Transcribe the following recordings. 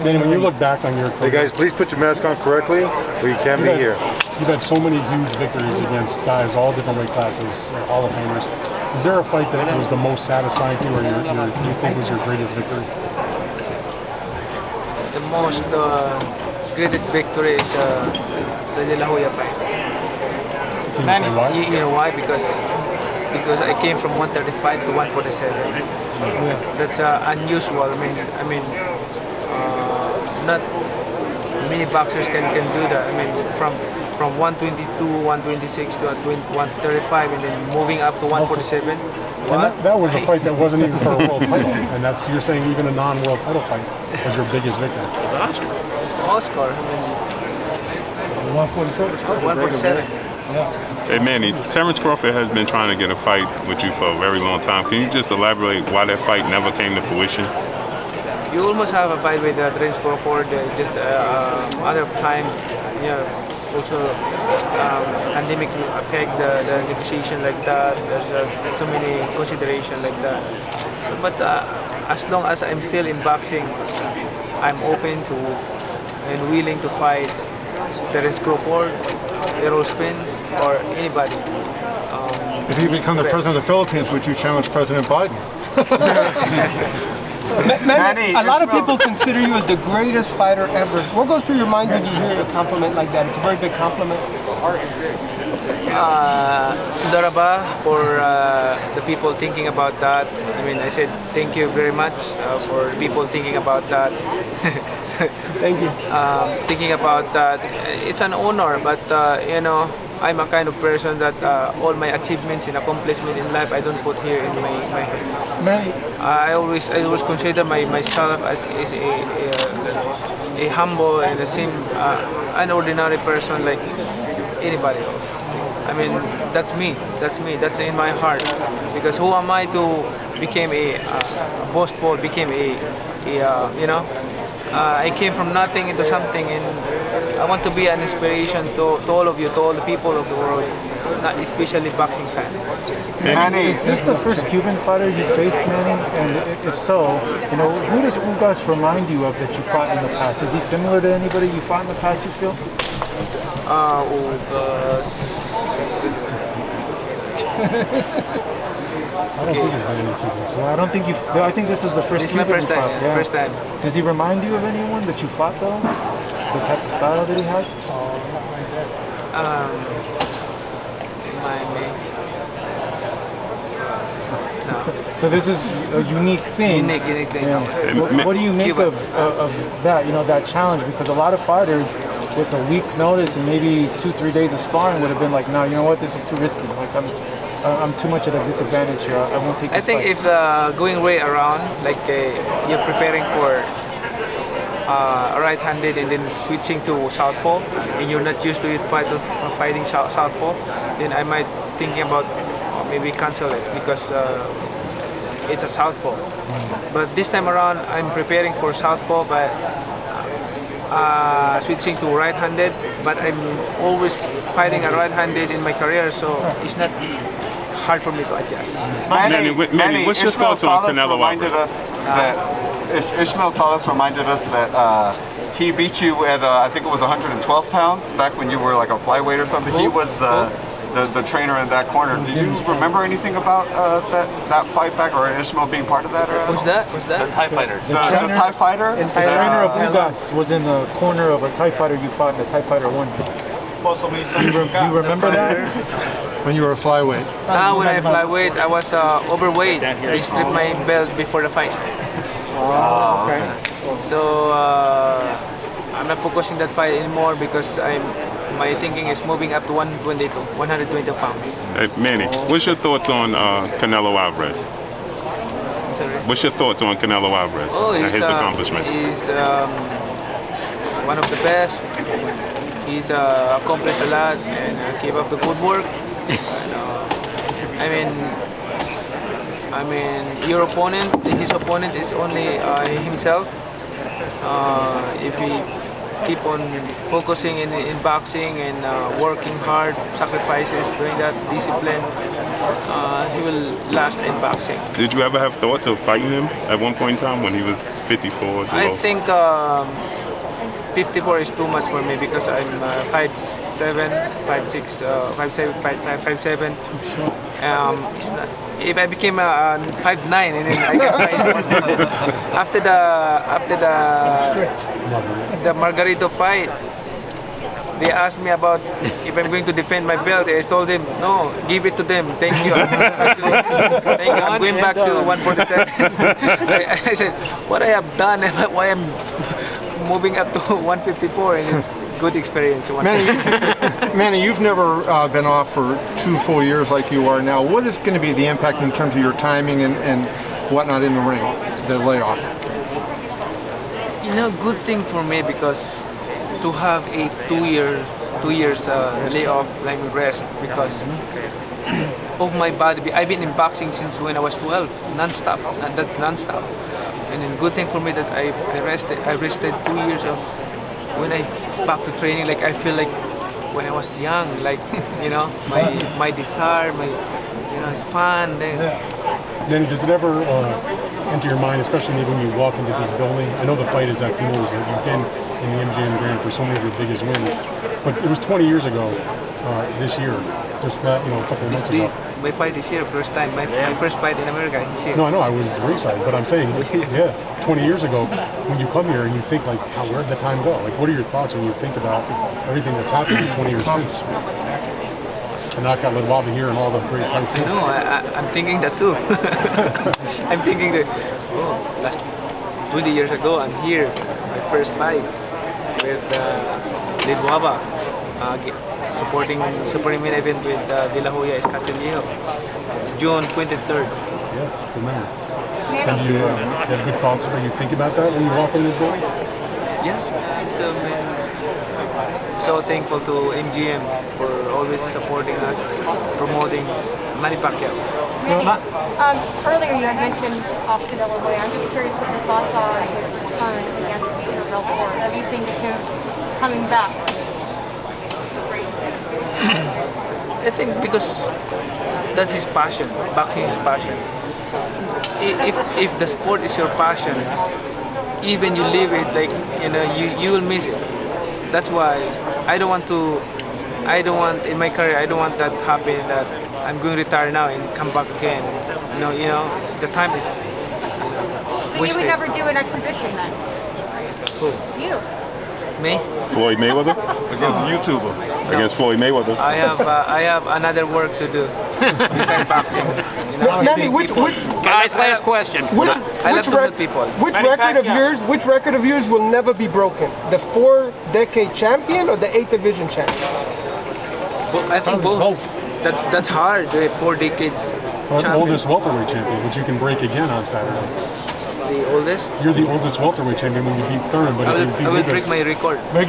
Manny, when you look back on your career, Hey guys, please put your mask on correctly, or you can't be here. You've had so many huge victories against guys, all different weight classes, Hall of Famers. Is there a fight that was the most satisfying to you, or you think was your greatest victory? The most greatest victory is the De La Hoya fight. Can you say why? You know why? Because I came from 135 to 147. That's unusual. I mean, not many boxers can do that. I mean, from 122, 126 to 135, and then moving up to 147. And that was a fight that wasn't even for a world title, and that's, you're saying even a non-world title fight was your biggest victory. Oscar. I mean, 147. 147. Hey Manny, Terrence Crawford has been trying to get a fight with you for a very long time. Can you just elaborate why that fight never came to fruition? You almost have a fight with Terrence Crawford, just other times, also pandemic affect the negotiation like that. There's so many considerations like that. So, but as long as I'm still in boxing, I'm open to and willing to fight Terrence Crawford, Errol Spence, or anybody. If you become the president of the Philippines, would you challenge President Biden? Manny, a lot of people consider you as the greatest fighter ever. What goes through your mind when you hear a compliment like that? It's a very big compliment. Daraba for the people thinking about that. I mean, I said thank you very much for people thinking about that. Thank you. Thinking about that, it's an honor, but I'm a kind of person that all my achievements and accomplishment in life I don't put here in my head. Manny, I always consider myself as a humble and an ordinary person like anybody else. I mean, that's me. That's in my heart. Because who am I to become a boastful? Became I came from nothing into something, and I want to be an inspiration to all of you, to all the people of the world, not especially boxing fans. Manny, is this the first Cuban fighter you faced, Manny? And if so, who does UGAS remind you of that you fought in the past? Is he similar to anybody you fought in the past, you feel? UGAS. I don't think there's been any Cubans. So I don't think you. I think this is the first. This is my first time. Yeah. First time. Does he remind you of anyone that you fought though? The type of style that he has? No. So this is a unique thing. Unique thing. Yeah. What do you make of that? That challenge, because a lot of fighters with a week notice and maybe 2-3 days of sparring would have been like, no, you know what, this is too risky. Like I'm too much at a disadvantage here. I won't take this I think fight. if going way around, like you're preparing for right-handed and then switching to southpaw, and you're not used to it fighting southpaw, then I might thinking about maybe cancel it because it's a southpaw. But this time around, I'm preparing for southpaw, but switching to right-handed. But I'm always fighting a right-handed in my career, so it's not hard for me to adjust. Manny, what's your thoughts on Canelo Alvarez? Ishmael Salas reminded us that he beat you at I think it was 112 pounds back when you were like a flyweight or something. He was the trainer in that corner. Do you remember anything about that fight back, or Ishmael being part of that? Who's that? The Thai fighter. The Thai fighter? The trainer of UGAS was in the corner of a Thai fighter you fought, and the Thai fighter won. Do you remember that? When you were a flyweight? When I flyweight, I was overweight. I stripped my belt before the fight. Oh, okay. So I'm not focusing that fight anymore because my thinking is moving up to 120 pounds. Hey, Manny, what's your thoughts on Canelo Alvarez? Sorry. What's your thoughts on Canelo Alvarez and his accomplishments? He's one of the best. He's accomplished a lot and keep up the good work. And, I mean, his opponent is only himself. If he keep on focusing in boxing and working hard, sacrifices, doing that discipline, he will last in boxing. Did you ever have thoughts of fighting him at one point in time when he was 54? I think 54 is too much for me because I'm 5'7", 5'6", 5'7". It's not, if I became 5'9", and then I can fight after the Margarito fight, they asked me about if I'm going to defend my belt. I told them, no, give it to them. Thank you. I'm going back to 147. I said, what I have done, why I'm moving up to 154, and it's good experience. Manny, you've never been off for 2 full years like you are now. What is going to be the impact in terms of your timing and whatnot in the ring, the layoff? Good thing for me because to have a 2 years layoff, like rest, because of my body. I've been in boxing since when I was 12, non-stop, and that's non-stop. And then good thing for me that I rested 2 years of when I back to training. Like I feel like when I was young, like my desire, it's fun. Manny, does it ever enter your mind, especially maybe when you walk into this building? I know the fight is at T-Mobile, but you've been in the MGM Grand for so many of your biggest wins. But it was 20 years ago this year, just not a couple of months ago. My fight this year, first time. My first fight in America this year. No, I know, I was ringside, but I'm saying, 20 years ago, when you come here and you think like, where'd the time go? Like, what are your thoughts when you think about everything that's happened in 20 years since? And knock out Lobby here and all the great fights since. No, I'm thinking that too. I'm thinking that, last 20 years ago, I'm here, my first fight with Lidwaba, supporting main event with De La Hoya Castillo, June 23rd. Yeah, remember. And you have good thoughts about, you think about that when you walk in this building? Yeah, so thankful to MGM for always supporting us, promoting Manny Pacquiao. Earlier you had mentioned Canelo. I'm just curious what your thoughts are on his return against Major Belfort. What do you think of him coming back? I think because that's his passion. Boxing is passion. If the sport is your passion, even you leave it, like you will miss it. That's why I don't want in my career. I don't want that happen that I'm going to retire now and come back again. The time is So wasted. you would never do an exhibition then? Who? You? Me? Floyd Mayweather? Against a YouTuber. Against Floyd Mayweather? I have another work to do besides boxing. Manny, Guys, last question. I love to help people. Which record of yours will never be broken? The 4-decade champion or the 8th division champion? I think both. That's hard. 4 decades. The oldest welterweight champion, which you can break again on Saturday. The oldest? You're the oldest welterweight champion when you beat Thurman, but I will break my record. What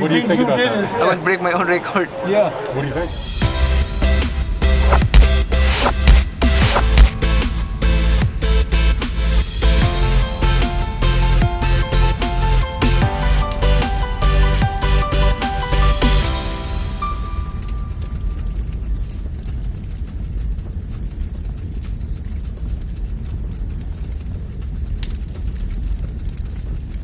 do you think about that? I will break my own record. What do you think?